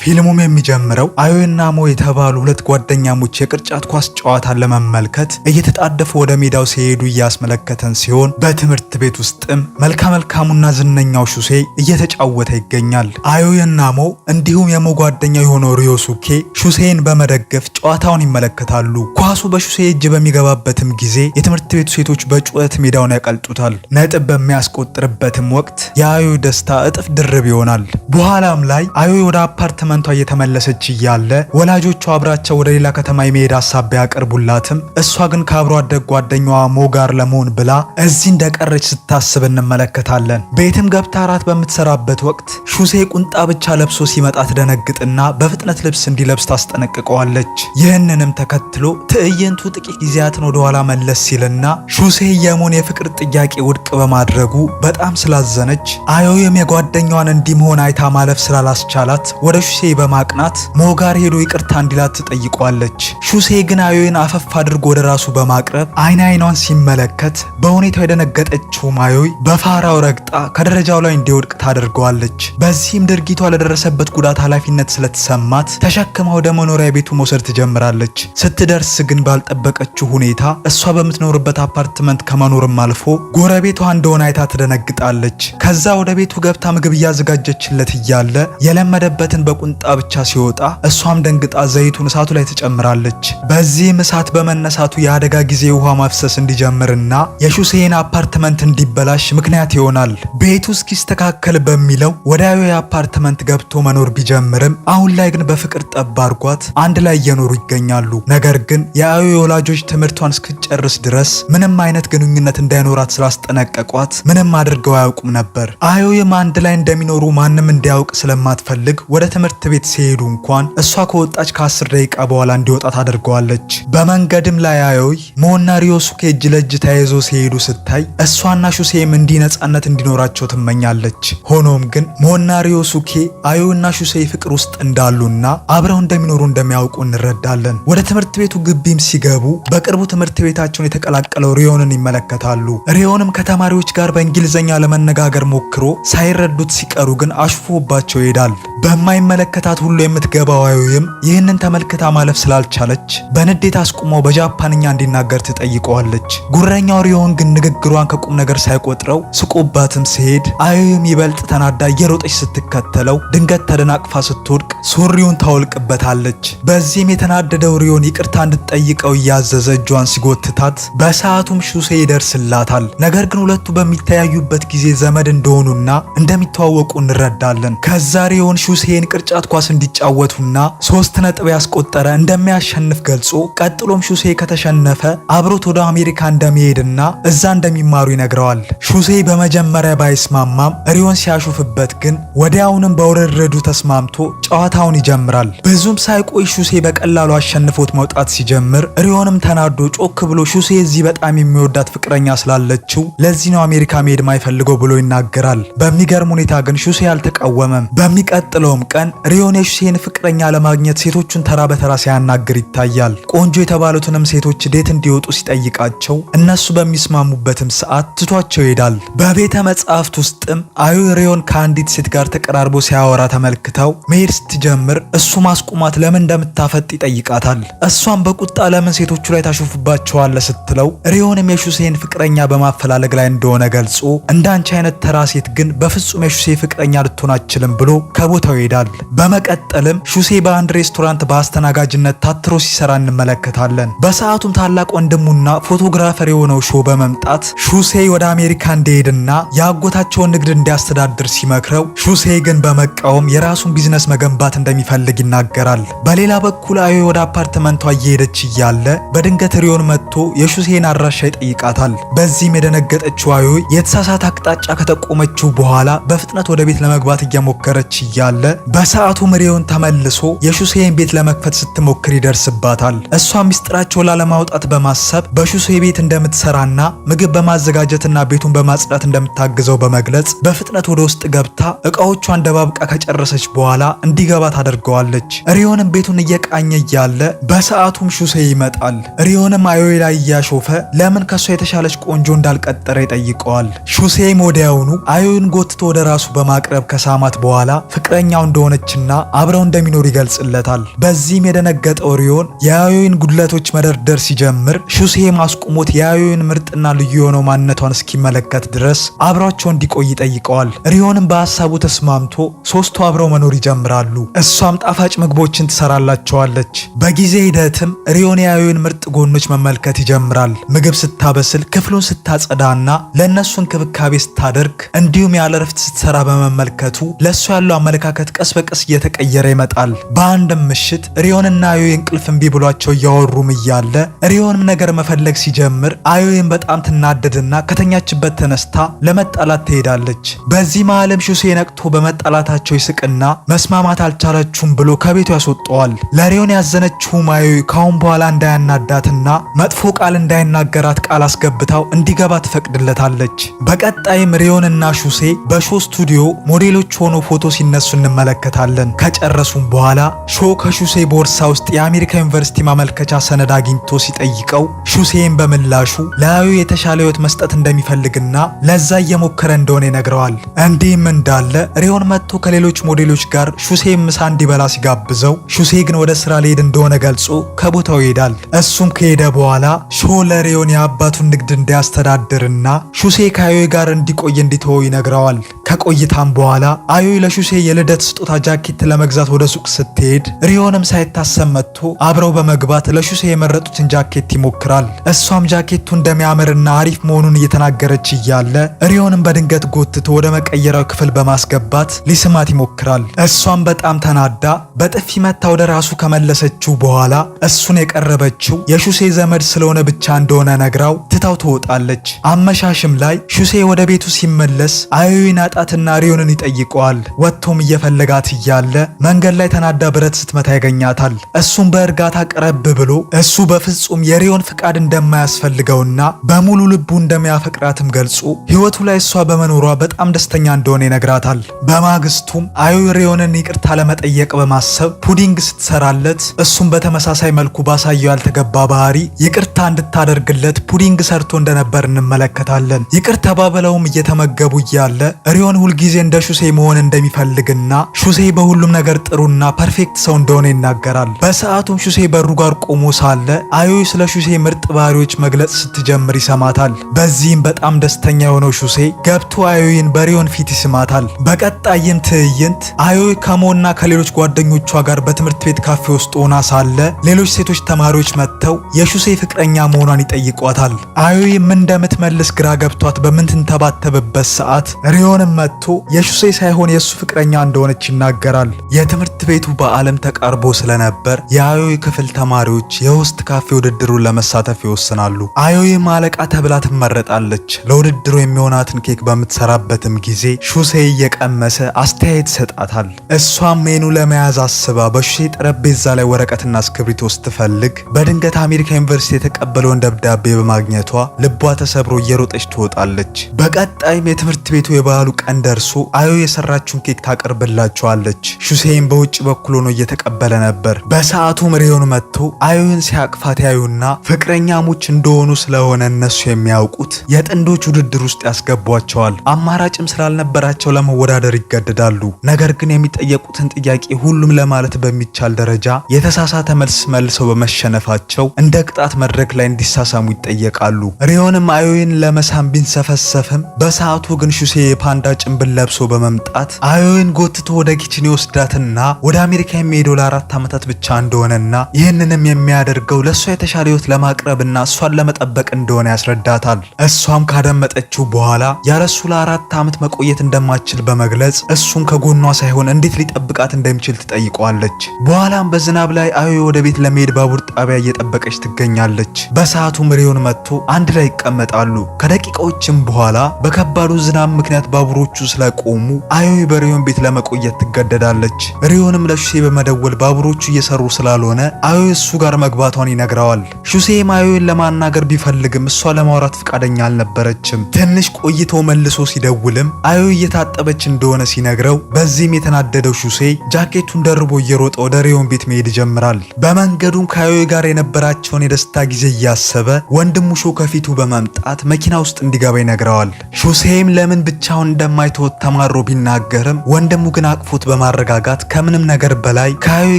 ፊልሙም የሚጀምረው አዮና ሞ የተባሉ ሁለት ጓደኛሞች የቅርጫት ኳስ ጨዋታን ለመመልከት እየተጣደፉ ወደ ሜዳው ሲሄዱ እያስመለከተን ሲሆን በትምህርት ቤት ውስጥም መልካሙና ዝነኛው ሹሴ እየተጫወተ ይገኛል። አዮና ሞ እንዲሁም የሞ ጓደኛው የሆነው ሪዮሱኬ ሹሴን በመደገፍ ጨዋታውን ይመለከታሉ። ኳሱ በሹሴ እጅ በሚገባበትም ጊዜ የትምህርት ቤቱ ሴቶች በጩኸት ሜዳውን ያቀልጡታል። ነጥብ በሚያስቆጥርበትም ወቅት የአዮ ደስታ እጥፍ ድርብ ይሆናል። በኋላም ላይ አዮ ወደ አፓርትመንቷ እየተመለሰች እያለ ወላጆቿ አብራቸው ወደ ሌላ ከተማ የመሄድ ሐሳብ ቢያቀርቡላትም እሷ ግን ከአብሮ አደግ ጓደኛዋ ሞ ጋር ለመሆን ብላ እዚህ እንደቀረች ስታስብ እንመለከታለን። ቤትም ገብታ እራት በምትሰራበት ወቅት ሹሴ ቁንጣ ብቻ ለብሶ ሲመጣ ትደነግጥና በፍጥነት ልብስ እንዲለብስ ታስጠነቅቀዋለች። ይህንንም ተከትሎ ትዕይንቱ ጥቂት ጊዜያትን ወደኋላ መለስ ሲልና ሹሴ የሞን የፍቅር ጥያቄ ውድቅ በማድረጉ በጣም ስላዘነች አዮም የጓደኛዋን እንዲመሆን አይታ ማለፍ ስላላስቻላት ወደ ሹሴ በማቅናት ሞ ጋር ሄዶ ይቅርታ እንዲላት ትጠይቋለች። ሹሴ ግን አዮን አፈፍ አድርጎ ወደ ራሱ በማቅረብ አይኗን ሲመለከት በሁኔታው የደነገጠችው ማዮይ በፋራው ረግጣ ከደረጃው ላይ እንዲወድቅ ታደርገዋለች። በዚህም ድርጊቷ ለደረሰበት ጉዳት ኃላፊነት ስለተሰማት ተሸክማ ወደ መኖሪያ ቤቱ መውሰድ ትጀምራለች። ስትደርስ ግን ባልጠበቀችው ሁኔታ እሷ በምትኖርበት አፓርትመንት ከመኖርም አልፎ ጎረቤቷ እንደሆነ አይታ ትደነግጣለች። ከዛ ወደ ቤቱ ገብታ ምግብ እያዘጋጀችለት እያለ የለመደበትን በቁንጣ ብቻ ሲወጣ እሷም ደንግጣ ዘይቱን እሳቱ ላይ ትጨምራለች። በዚህም እሳት በመነሳቱ የአደጋ ጊዜ ውሃ ማፍሰስ እንዲጀምርና የሹሴን አፓርትመንት እንዲበላሽ ምክንያት ይሆናል። ቤቱ እስኪስተካከል በሚለው ወደ አዮ አፓርትመንት ገብቶ መኖር ቢጀምርም አሁን ላይ ግን በፍቅር ጠብ አድርጓት አንድ ላይ እየኖሩ ይገኛሉ። ነገር ግን የአዮ ወላጆች ትምህርቷን እስክትጨርስ ድረስ ምንም አይነት ግንኙነት እንዳይኖራት ስላስጠነቀቋት ምንም አድርገው አያውቁም ነበር። አዮም አንድ ላይ እንደሚኖሩ ማንም እንዲያውቅ ስለማትፈልግ ወደ ትምህርት ቤት ሲሄዱ እንኳን እሷ ከወጣች ከ10 ደቂቃ በኋላ እንዲወጣ ታደርገዋለች። በመንገድም ላይ አዮይ ሞና ሪዮሱኬ እጅ ለእጅ ተያይዞ ሲሄዱ ስታይ እሷና ሹሴም ነፃነት እንዲኖራቸው ትመኛለች። ሆኖም ግን ሞና ሪዮሱኬ አዮና ሹሴ ፍቅር ውስጥ እንዳሉና አብረው እንደሚኖሩ እንደሚያውቁ እንረዳለን። ወደ ትምህርት ቤቱ ግቢም ሲገቡ በቅርቡ ትምህርት ቤታቸውን የተቀላቀለው ሪዮንን ይመለከታሉ። ሪዮንም ከተማሪዎች ጋር በእንግሊዝኛ ለመነጋገር ሞክሮ ሳይረዱት ሲቀሩ ግን አሽፎባቸው ይሄዳል። በማይመለከታት ሁሉ የምትገባው አዮይም ይህንን ተመልክታ ማለፍ ስላልቻለች በንዴት አስቁመው በጃፓንኛ እንዲናገር ትጠይቀዋለች። ጉረኛው ሪዮን ግን ንግግሯን ከቁም ነገር ሳይቆጥረው ስቆባትም ሲሄድ አዮይም ይበልጥ ተናዳ እየሮጠች ስትከተለው ድንገት ተደናቅፋ ስትወድቅ ሱሪውን ታወልቅበታለች። በዚህም የተናደደው ሪዮን ይቅርታ እንድትጠይቀው እያዘዘ እጇን ሲጎትታት በሰዓቱም ሹሴ ይደርስላታል። ነገር ግን ሁለቱ በሚተያዩበት ጊዜ ዘመድ እንደሆኑና እንደሚተዋወቁ እንረዳለን። ከዛ ሪዮን ሹሴን ቅርጫት ኳስ እንዲጫወቱና 3 ነጥብ ያስቆጠረ እንደሚያሸንፍ ገልጾ ቀጥሎም ሹሴ ከተሸነፈ አብሮት ወደ አሜሪካ እንደሚሄድና እዛ እንደሚማሩ ይነግረዋል። ሹሴ በመጀመሪያ ባይስማማም ሪዮን ሲያሹፍበት ግን ወዲያውንም በውርርዱ ተስማምቶ ጨዋታውን ይጀምራል። ብዙም ሳይቆይ ሹሴ በቀላሉ አሸንፎት መውጣት ሲጀምር ሪዮንም ተናዶ ጮክ ብሎ ሹሴ እዚህ በጣም የሚወዳት ፍቅረኛ ስላለችው ለዚህ ነው አሜሪካ መሄድ ማይፈልገው ብሎ ይናገራል። በሚገርም ሁኔታ ግን ሹሴ አልተቃወመም። በሚቀጥለውም ቀን ሪዮን የሹሴን ፍቅረኛ ለማግኘት ሴቶቹን ተራ በተራ ሲያናግር ይታያል። ቆንጆ የተባሉትንም ሴቶች ዴት እንዲወጡ ሲጠይቃቸው እነሱ በሚስማሙበትም ሰዓት ትቷቸው ይሄዳል። በቤተ መጻሕፍት ውስጥም አዮ ሪዮን ከአንዲት ሴት ጋር ተቀራርቦ ሲያወራ ተመልክተው መሄድ ስትጀምር እሱ ማስቆማት ለምን እንደምታፈጥ ይጠይቃታል። እሷም በቁጣ ለምን ሴቶቹ ላይ ታሾፍባቸዋለህ ስትለው ሪዮንም የሹሴን ፍቅረኛ በማፈላለግ ላይ እንደሆነ ገልጾ እንዳንቺ አይነት ተራ ሴት ግን በፍጹም የሹሴ ፍቅረኛ ልትሆን አትችልም ብሎ ከቦታው ይሄዳል። በመቀጠልም ሹሴ በአንድ ሬስቶራንት በአስተናጋጅነት ታትሮ ሲሰራ እንመለከታለን። በሰዓቱም ታላቅ ወንድሙና ፎቶግራፈር የሆነው ሾ በመምጣት ሹሴ ወደ አሜሪካ እንዲሄድና የአጎታቸውን ንግድ እንዲያስተዳድር ሲመክረው ሹሴ ግን በመቃወም የራሱን ቢዝነስ መገንባት እንደሚፈልግ ይናገራል። በሌላ በኩል አዮ ወደ አፓርትመንቷ እየሄደች እያለ በድንገት ሪዮን መጥቶ የሹሴን አድራሻ ይጠይቃታል። በዚህም የደነገጠችው አዮ የተሳሳተ አቅጣጫ ከተቆመችው በኋላ በፍጥነት ወደ ቤት ለመግባት እየሞከረች እያለ በሰዓቱም ሪዮን ተመልሶ የሹሴን ቤት ለመክፈት ስትሞክር ይደርስባታል። እሷ ሚስጥራቸውን ላለማውጣት በማሰብ በሹሴ ቤት እንደምትሰራና ምግብ በማዘጋጀትና ቤቱን በማጽዳት እንደምታግዘው በመግለጽ በፍጥነት ወደ ውስጥ ገብታ እቃዎቿን ደባብቃ ከጨረሰች በኋላ እንዲገባ ታደርገዋለች። ሪዮንም ቤቱን እየቃኘ እያለ በሰዓቱም ሹሴ ይመጣል። ሪዮንም አዮ ላይ እያሾፈ ለምን ከሷ የተሻለች ቆንጆ እንዳልቀጠረ ይጠይቀዋል። ሹሴም ወዲያውኑ አዮን ጎትቶ ወደ ራሱ በማቅረብ ከሳማት በኋላ ፍቅረኛ ፍቅረኛው እንደሆነችና አብረው እንደሚኖር ይገልጽለታል። በዚህም የደነገጠው ሪዮን የአዮይን ጉድለቶች መደርደር ሲጀምር ሹሴ ማስቆሞት የአዮይን ምርጥና ልዩ የሆነው ማንነቷን እስኪመለከት ድረስ አብሯቸው እንዲቆይ ይጠይቀዋል። ሪዮንም በሀሳቡ ተስማምቶ ሶስቱ አብረው መኖር ይጀምራሉ። እሷም ጣፋጭ ምግቦችን ትሰራላቸዋለች። በጊዜ ሂደትም ሪዮን የአዮይን ምርጥ ጎኖች መመልከት ይጀምራል። ምግብ ስታበስል፣ ክፍሉን ስታጸዳና ለእነሱ እንክብካቤ ስታደርግ እንዲሁም ያለ እረፍት ስትሰራ በመመልከቱ ለእሱ ያለው አመለካከት ቀስ በቀስ እየተቀየረ ይመጣል። በአንድም ምሽት ሪዮንና አዮይ እንቅልፍ እምቢ ብሏቸው እያወሩም እያለ ሪዮንም ነገር መፈለግ ሲጀምር አዮይን በጣም ትናደድና ከተኛችበት ተነስታ ለመጣላት ትሄዳለች። በዚህ መሃልም ሹሴ ነቅቶ በመጣላታቸው ይስቅና መስማማት አልቻለችውም ብሎ ከቤቱ ያስወጣዋል። ለሪዮን ያዘነችው አዮይ ካሁን በኋላ እንዳያናዳትና መጥፎ ቃል እንዳይናገራት ቃል አስገብታው እንዲገባ ትፈቅድለታለች። በቀጣይም ሪዮንና ሹሴ በሾ ስቱዲዮ ሞዴሎች ሆኖ ፎቶ ሲነሱ እንመለከታለን። ከጨረሱም በኋላ ሾ ከሹሴ ቦርሳ ውስጥ የአሜሪካ ዩኒቨርሲቲ ማመልከቻ ሰነድ አግኝቶ ሲጠይቀው ሹሴን በምላሹ ለአዮይ የተሻለ ህይወት መስጠት እንደሚፈልግና ለዛ እየሞከረ እንደሆነ ይነግረዋል። እንዲህም እንዳለ ሪዮን መጥቶ ከሌሎች ሞዴሎች ጋር ሹሴ ምሳ እንዲበላ ሲጋብዘው ሹሴ ግን ወደ ስራ ሊሄድ እንደሆነ ገልጾ ከቦታው ይሄዳል። እሱም ከሄደ በኋላ ሾ ለሪዮን የአባቱን ንግድ እንዲያስተዳድርና ሹሴ ከአዮይ ጋር እንዲቆይ እንዲተወው ይነግረዋል። ከቆይታም በኋላ አዮይ ለሹሴ የልደት ስጦታ ጃኬት ለመግዛት ወደ ሱቅ ስትሄድ ሪዮንም ሳይታሰብ መጥቶ አብረው በመግባት ለሹሴ የመረጡትን ጃኬት ይሞክራል። እሷም ጃኬቱ እንደሚያምርና አሪፍ መሆኑን እየተናገረች እያለ ሪዮንም በድንገት ጎትቶ ወደ መቀየሪያው ክፍል በማስገባት ሊስማት ይሞክራል። እሷም በጣም ተናዳ በጥፊ መታ ወደ ራሱ ከመለሰችው በኋላ እሱን የቀረበችው የሹሴ ዘመድ ስለሆነ ብቻ እንደሆነ ነግራው ትታው ትወጣለች። አመሻሽም ላይ ሹሴ ወደ ቤቱ ሲመለስ አዮይን አጣትና ሪዮንን ይጠይቀዋል። ወጥቶም እየፈለጋት እያለ መንገድ ላይ ተናዳ ብረት ስትመታ ያገኛታል። እሱም በእርጋታ ቀረብ ብሎ እሱ በፍጹም የሪዮን ፍቃድ እንደማያስፈልገውና በሙሉ ልቡ እንደሚያፈቅራትም ገልጾ ህይወቱ ላይ እሷ በመኖሯ በጣም ደስተኛ እንደሆነ ይነግራታል። በማግስቱም አዮይ ሪዮንን ይቅርታ ለመጠየቅ በማሰብ ፑዲንግ ስትሰራለት እሱም በተመሳሳይ መልኩ ባሳየው ያልተገባ ባህሪ ይቅርታ እንድታደርግለት ፑዲንግ ሰርቶ እንደነበር እንመለከታለን። ይቅር ተባብለውም እየተመገቡ እያለ ሪዮን ሁልጊዜ እንደ ሹሴ መሆን እንደሚፈልግና ሹሴ በሁሉም ነገር ጥሩና ፐርፌክት ሰው እንደሆነ ይናገራል። በሰዓቱም ሹሴ በሩ ጋር ቆሞ ሳለ አዮይ ስለ ሹሴ ምርጥ ባህሪዎች መግለጽ ስትጀምር ይሰማታል። በዚህም በጣም ደስተኛ የሆነው ሹሴ ገብቶ አዮይን በሪዮን ፊት ይስማታል። በቀጣይም ትዕይንት አዮይ ከሞና ከሌሎች ጓደኞቿ ጋር በትምህርት ቤት ካፌ ውስጥ ሆና ሳለ ሌሎች ሴቶች ተማሪዎች መጥተው የሹሴ ፍቅረኛ መሆኗን ይጠይቋታል። አዮይም እንደምትመልስ ግራ ገብቷት በምትንተባተብበት ሰዓት ሪዮንም መጥቶ የሹሴ ሳይሆን የሱ ፍቅረኛ እንደሆነች ይናገራል። የትምህርት ቤቱ በዓለም ተቃርቦ ስለነበር የአዮይ ክፍል ተማሪዎች የውስጥ ካፌ ውድድሩን ለመሳተፍ ይወስናሉ። አዮይም አለቃ ተብላ ትመረጣለች። ለውድድሩ የሚሆናትን ኬክ በምትሰራበትም ጊዜ ሹሴ እየቀመሰ አስተያየት ይሰጣታል። እሷም ሜኑ ለመያዝ አስባ በሹሴ ጠረጴዛ ላይ ወረቀትና እስክሪብቶ ስትፈልግ በድንገት አሜሪካ ዩኒቨርሲቲ የተቀበለውን ደብዳቤ በማግኘቷ ልቧ ተሰብሮ እየሮጠች ትወጣለች። በቀጣይም የትምህርት ቤቱ የበዓሉ ቀን ደርሶ አዮይ የሰራችውን ኬክ ታቀርብላቸዋለች። ሹሴም በውጭ በኩል ሆኖ እየተቀበለ ነበር። በሰዓቱም ሪዮን መጥቶ አዮይን ሲያቅፋት ያዩና ፍቅረኛሞች እንደሆኑ ስለሆነ እነሱ የሚያውቁት የጥንዶች ውድድር ውስጥ ያስገቧቸዋል። አማራጭም ስላልነበራቸው ለመወዳደር ይገደዳሉ። ነገር ግን የሚጠየቁትን ጥያቄ ሁሉም ለማለት በሚቻል ደረጃ የተሳሳተ መልስ መልሰው በመሸነፋቸው እንደ ቅጣት መድረክ ላይ እንዲሳሳሙ ይጠየቃሉ። ሪዮንም አዮይን ለመሳም ቢንሰፈሰፍም በሰዓቱ ግን ሹሴ የፓንዳ ጭንብል ለብሶ በመምጣት አዮይን ጎትቶ ወደ ኪችን ይወስዳትና ወደ አሜሪካ የሚሄደው ለ4 ዓመታት ብቻ እንደሆነና ይህንንም የሚያደርገው ለእሷ የተሻለ ህይወት ለማቅረብና እሷን ለመጠበቅ እንደሆነ ያስረዳታል። እሷም ካደመጠችው በኋላ ያለሱ ለ4 ዓመት መቆየት እንደማትችል በመግለጽ እሱን ከጎኗ ሳይሆን እንዴት ሊጠብቃት እንደሚችል ትጠይቀዋለች። በኋላም በዝናብ ላይ አዮይ ወደ ቤት ለመሄድ ባቡር ጣቢያ እየጠበቀች ትገኛለች። በሰዓቱም ሪዮን መጥቶ አንድ ላይ ይቀመጣሉ። ከደቂቃዎችም በኋላ በከባዱ ዝናብ ምክንያት ባቡሮቹ ስለቆሙ አዮይ በሪዮን ቤት ለመቆየት ትገደዳለች። ሪዮንም ለሹሴ በመደወል ባቡሮቹ እየሰሩ ስላልሆነ አዮይ እሱ ጋር መግባቷን ይነግረዋል። ሹሴም አዮይን ለማናገር ቢፈልግም እሷ ለማውራት ፈቃደኛ አልነበረችም። ትንሽ ቆይቶ መልሶ ሲደውልም አዮይ እየታጠበች እንደሆነ ሲነግረው በዚህም የተናደደው ሹሴ ጃኬቱን ደርቦ እየሮጠ ወደ ሪዮን ቤት መሄድ ይጀምራል። በመንገዱም ከአዮይ ጋር የነበራቸውን የደስታ ጊዜ እያሰበ ወንድሙ ሾ ከፊቱ በመምጣት መኪና ውስጥ እንዲገባ ይነግረዋል። ሹሴም ለምን ብቻውን እንደማይተወት ተማሮ ቢናገርም ወንድሙ ግን አቅፎት በማረጋጋት ከምንም ነገር በላይ ከአዮይ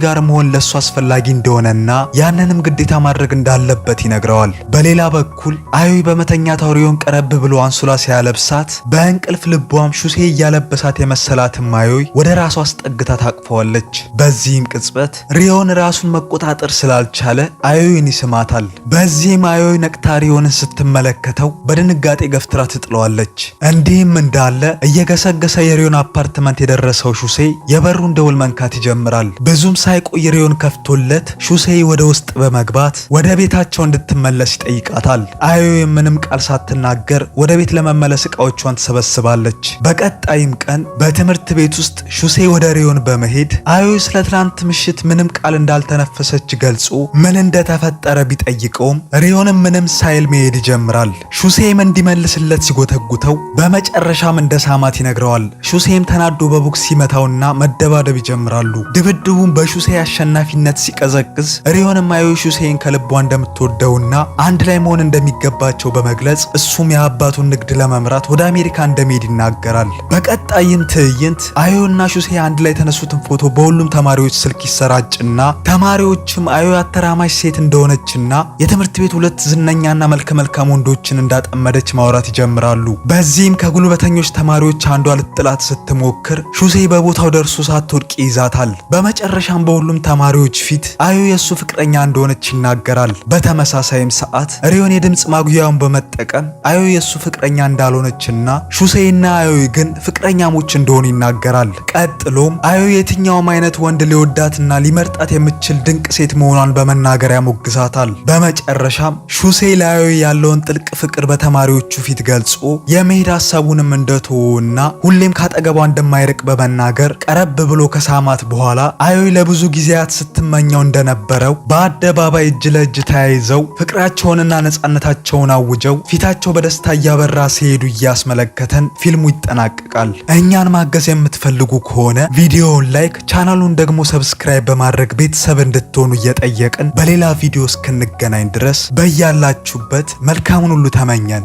ጋር መሆን ለሱ አስፈላጊ እንደሆነና ያንንም ግዴታ ማድረግ እንዳለበት ይነግረዋል። በሌላ በኩል አዮይ በመተኛት ሪዮን ቀረብ ብሎ አንሶላ ሲያለብሳት በእንቅልፍ ልቧም ሹሴ እያለበሳት የመሰላትም አዮይ ወደ ራሷ አስጠግታ ታቅፈዋለች። በዚህም ቅጽበት ሪዮን ራሱን መቆጣጠር ስላልቻለ አዮይን ይስማታል። በዚህም አዮይ ነቅታ ሪዮንን ስትመለከተው በድንጋጤ ገፍትራ ትጥለዋለች። እንዲህም እንዳለ እየገሰገሰ የሪዮን አፓርትመንት የደረሰው ሹሴ የበሩን ደውል መንካት ይጀምራል። ብዙም ሳይቆይ ሪዮን ከፍቶለት ሹሴ ወደ ውስጥ በመግባት ወደ ቤታቸው እንድትመለስ ይጠይቃታል። አዮይ ምንም ቃል ሳትናገር ወደ ቤት ለመመለስ እቃዎቿን ትሰበስባለች። በቀጣይም ቀን በትምህርት ቤት ውስጥ ሹሴ ወደ ሪዮን በመሄድ አዮይ ስለ ትናንት ምሽት ምንም ቃል እንዳልተነፈሰች ገልጾ ምን እንደተፈጠረ ቢጠይቀውም ሪዮንም ምንም ሳይል መሄድ ይጀምራል። ሹሴም እንዲመልስለት ሲጎተጉተው በመጨረሻም እንደ ሳማት ይነግረዋል። ሹሴም ተናዶ በቦክስ ሲመታውና መደባደብ ይጀምራሉ። ድብድቡም በሹሴ አሸናፊነት ሲቀዘቅዝ ሪዮንም አዮይ ሹሴን ከልቧ እንደምትወደውና አንድ ላይ መሆን እንደሚገባቸው በመግለጽ እሱም የአባቱን ንግድ ለመምራት ወደ አሜሪካ እንደሚሄድ ይናገራል። በቀጣይም ትዕይንት አዮይና ሹሴ አንድ ላይ የተነሱትን ፎቶ በሁሉም ተማሪዎች ስልክ ይሰራጭና ተማሪዎችም አዮይ አተራማሽ ሴት እንደሆነችና የትምህርት ቤት ሁለት ዝነኛና መልከ መልካም ወንዶችን እንዳጠመደች ማውራት ይጀምራሉ። በዚህም ከጉልበተኞች ተማሪዎች አንዷ ልትጥላት ስትሞክር ሹሴ በቦታው ደርሶ ሳትወድቅ ይዛታል። በመጨረሻም በሁሉም ተማሪዎች ፊት አዮይ የሱ ፍቅረኛ እንደሆነች ይናገራል። በተመሳሳይም ሰዓት ሪዮን የድምጽ ማጉያውን በመጠቀም አዮይ የሱ ፍቅረኛ እንዳልሆነችና ሹሴና አዮይ ግን ፍቅረኛሞች እንደሆኑ ይናገራል። ቀጥሎም አዮይ የትኛውም አይነት ወንድ ሊወዳትና ሊመርጣት የምትችል ድንቅ ሴት መሆኗን በመናገር ያሞግዛታል። በመጨረሻም ሹሴ ለአዮይ ያለውን ጥልቅ ፍቅር በተማሪዎቹ ፊት ገልጾ የመሄድ ሀሳቡንም እንደተወውና ሁሌም ካጠገቧ እንደማይርቅ በመናገር ቀረብ ብሎ ከሳማት በኋላ አዮይ ለብዙ ጊዜያት ስትመኘው እንደነበረው በአደባባይ እጅ ለእጅ ተያይዘው ፍቅራቸውንና ነፃነታቸውን አውጀው ፊታቸው በደስታ እያበራ ሲሄዱ እያስመለከተን ፊልሙ ይጠናቀቃል። እኛን ማገዝ የምትፈልጉ ከሆነ ቪዲዮውን ላይክ፣ ቻናሉን ደግሞ ሰብስክራይብ በማድረግ ቤተሰብ እንድትሆኑ እየጠየቅን በሌላ ቪዲዮ እስክንገናኝ ድረስ በያላችሁበት መልካሙን ሁሉ ተመኘን።